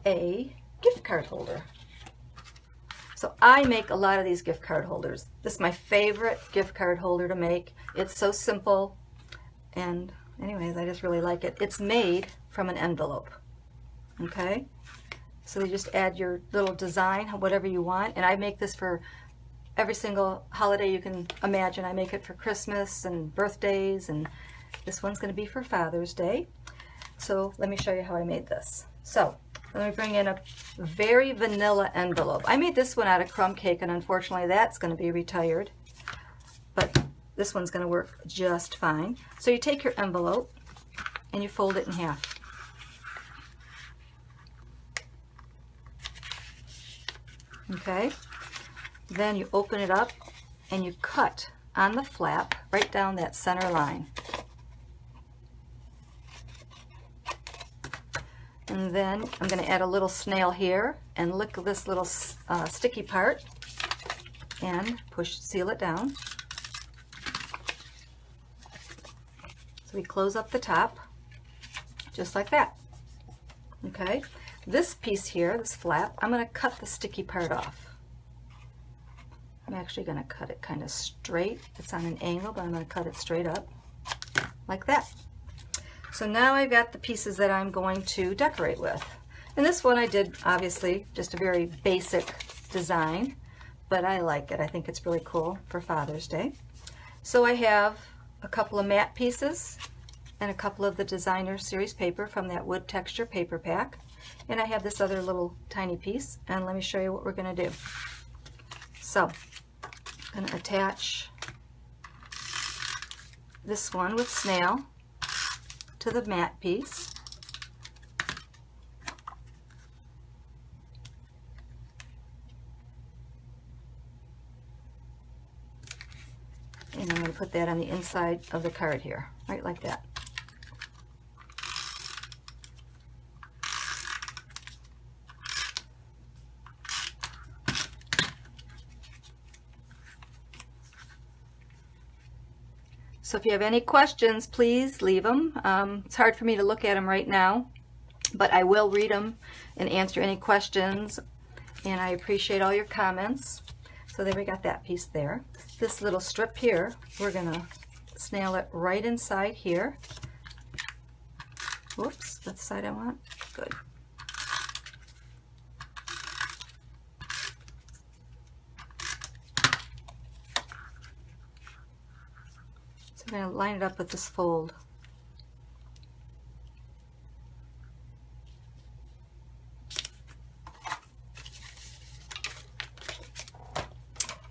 a gift card holder. So I make a lot of these gift card holders. This is my favorite gift card holder to make. It's so simple, and anyways, I just really like it. It's made from an envelope, okay? So you just add your little design, whatever you want, and I make this for every single holiday you can imagine. I make it for Christmas and birthdays, and this one's going to be for Father's Day. So let me show you how I made this. So let me bring in a very vanilla envelope. I made this one out of crumb cake, and unfortunately that's going to be retired, but this one's going to work just fine. So you take your envelope and you fold it in half. Okay, then you open it up and you cut on the flap right down that center line. And then I'm going to add a little snail here and lick this little sticky part and seal it down. So we close up the top just like that. Okay, this piece here, this flap, I'm going to cut the sticky part off. I'm actually going to cut it kind of straight. It's on an angle, but I'm going to cut it straight up like that. So now I've got the pieces that I'm going to decorate with. And this one I did, obviously, just a very basic design, but I like it. I think it's really cool for Father's Day. So I have a couple of matte pieces and a couple of the designer series paper from that wood texture paper pack. And I have this other little tiny piece, and let me show you what we're going to do. So I'm going to attach this one with snail to the matte piece. And I'm going to put that on the inside of the card here, right like that. So if you have any questions, please leave them. It's hard for me to look at them right now, but I will read them and answer any questions, and I appreciate all your comments. So there we got that piece there. This little strip here, we're going to snail it right inside here. Whoops, that's the side I want. Good. I'm going to line it up with this fold.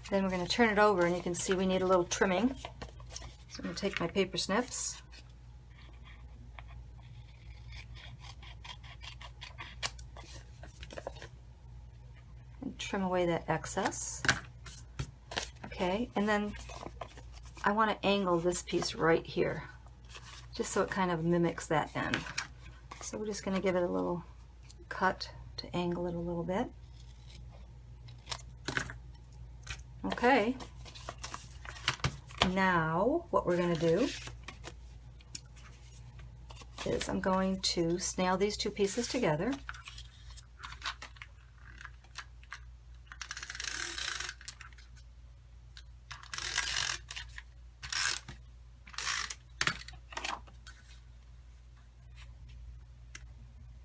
Then we're going to turn it over, and you can see we need a little trimming. So I'm going to take my paper snips and trim away that excess. Okay, and then I want to angle this piece right here, just so it kind of mimics that end. So we're just going to give it a little cut to angle it a little bit. Okay, now what we're going to do is I'm going to snail these two pieces together.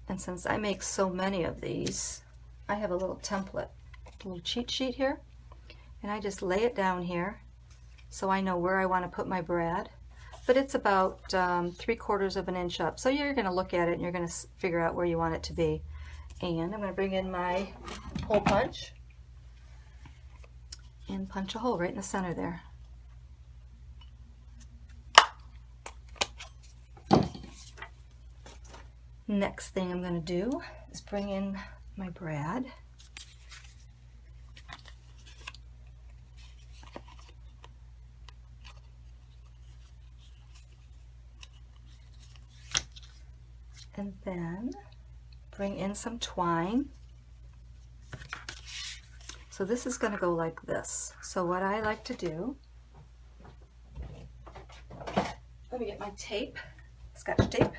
And since I make so many of these, I have a little template, a little cheat sheet here, and I just lay it down here so I know where I want to put my brad. But it's about 3/4 of an inch up, so you're going to look at it and you're going to figure out where you want it to be. And I'm going to bring in my hole punch and punch a hole right in the center there. Next thing I'm going to do is bring in my brad. And then bring in some twine. So this is going to go like this. So what I like to do, let me get my tape, Scotch tape.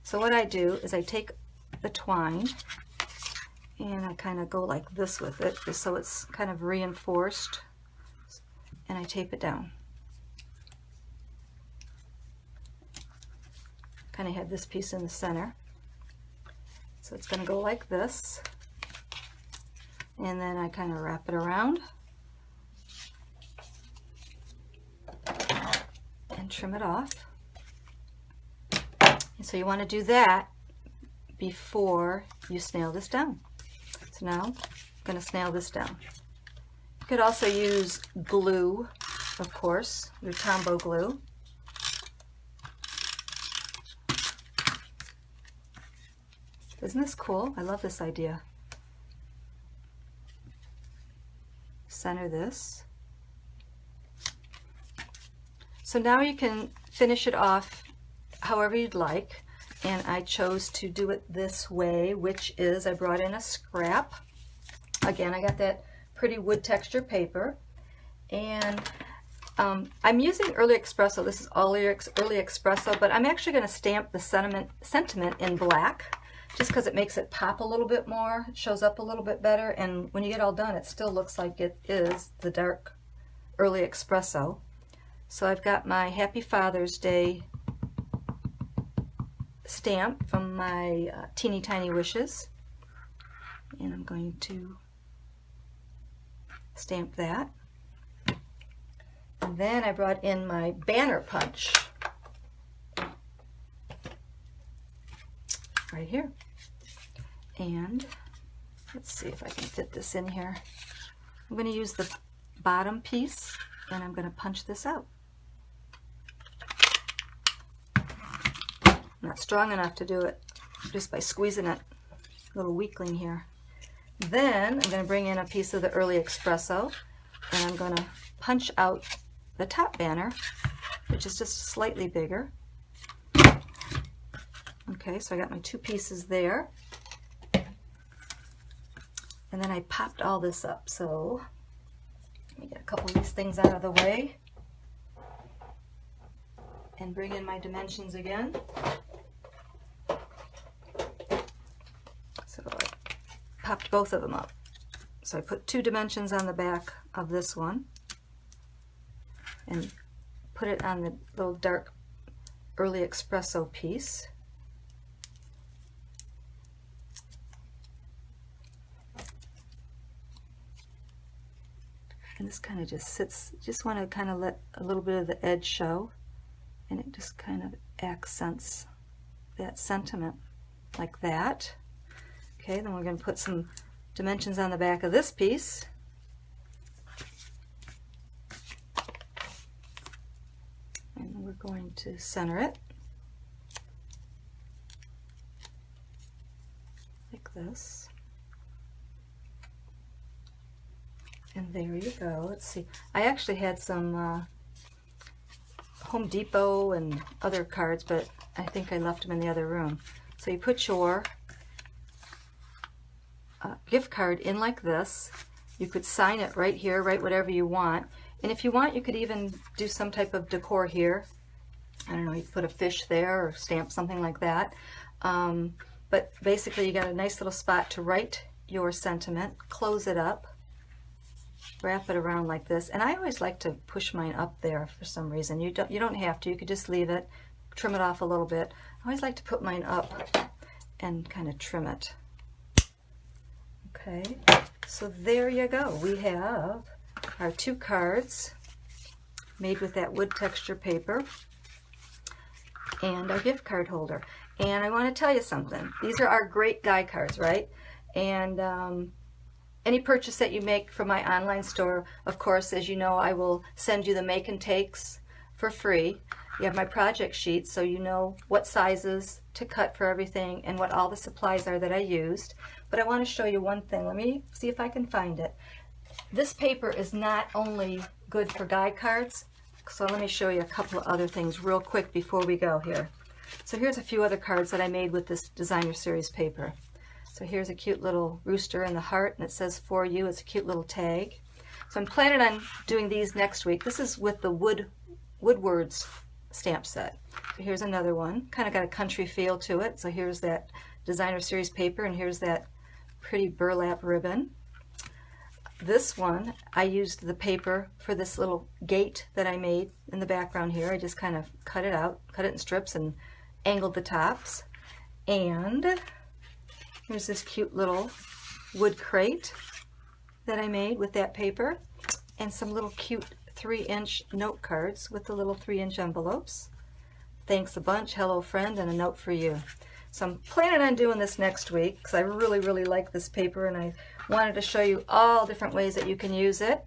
So what I do is I take the twine, and I kind of go like this with it, just so it's kind of reinforced, and I tape it down. Kind of have this piece in the center, so it's going to go like this, and then I kind of wrap it around and trim it off. And so you want to do that before you snail this down. So now I'm going to snail this down. You could also use glue, of course, your Tombow glue. Isn't this cool? I love this idea. Center this. So now you can finish it off however you'd like, and I chose to do it this way, which is I brought in a scrap. Again, I got that pretty wood texture paper, and I'm using Early Espresso. This is Early Espresso, but I'm actually going to stamp the sentiment in black, just because it makes it pop a little bit more. It shows up a little bit better, and when you get all done, it still looks like it is the dark Early Espresso. So I've got my Happy Father's Day stamp from my Teeny Tiny Wishes, and I'm going to stamp that. And then I brought in my banner punch right here, and let's see if I can fit this in here. I'm going to use the bottom piece, and I'm going to punch this out. Not strong enough to do it just by squeezing it. Little weakling here. Then I'm going to bring in a piece of the Early Espresso, and I'm going to punch out the top banner, which is just slightly bigger. Okay, so I got my two pieces there. And then I popped all this up. So let me get a couple of these things out of the way and bring in my dimensions again. So I popped both of them up. So I put 2 dimensions on the back of this one and put it on the little dark Early Espresso piece. And this kind of just sits, just want to kind of let a little bit of the edge show, and it just kind of accents that sentiment like that. Okay, then we're going to put some dimensions on the back of this piece. And we're going to center it like this. And there you go. Let's see. I actually had some Home Depot and other cards, but I think I left them in the other room. So you put your gift card in like this. You could sign it right here, write whatever you want. And if you want, you could even do some type of decor here. I don't know, you could put a fish there or stamp something like that. But basically you got a nice little spot to write your sentiment, close it up, wrap it around like this. And I always like to push mine up there for some reason. You don't have to. You could just leave it, trim it off a little bit. I always like to put mine up and kind of trim it. Okay, so there you go. We have our 2 cards made with that wood texture paper and our gift card holder. And I want to tell you something. These are our great die cards, right? And any purchase that you make from my online store, of course, as you know, I will send you the make and takes for free. You have my project sheet, so you know what sizes to cut for everything and what all the supplies are that I used. But I want to show you one thing. Let me see if I can find it. This paper is not only good for die cards, so let me show you a couple of other things real quick before we go here. So here's a few other cards that I made with this Designer Series paper. So here's a cute little rooster in the heart, and it says "For You." It's a cute little tag. So I'm planning on doing these next week. This is with the Woodwords stamp set. So here's another one. Kind of got a country feel to it. So here's that designer series paper, and here's that pretty burlap ribbon. This one, I used the paper for this little gate that I made in the background here. I just kind of cut it out, cut it in strips and angled the tops. And here's this cute little wood crate that I made with that paper, and some little cute 3-inch note cards with the little 3-inch envelopes. Thanks a bunch, hello friend, and a note for you. So I'm planning on doing this next week because I really like this paper, and I wanted to show you all different ways that you can use it.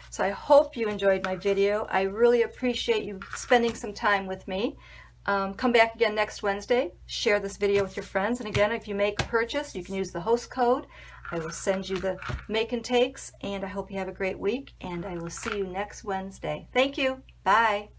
So I hope you enjoyed my video. I really appreciate you spending some time with me. Come back again next Wednesday. Share this video with your friends. And again, if you make a purchase, you can use the host code. I will send you the make and takes. And I hope you have a great week. And I will see you next Wednesday. Thank you. Bye.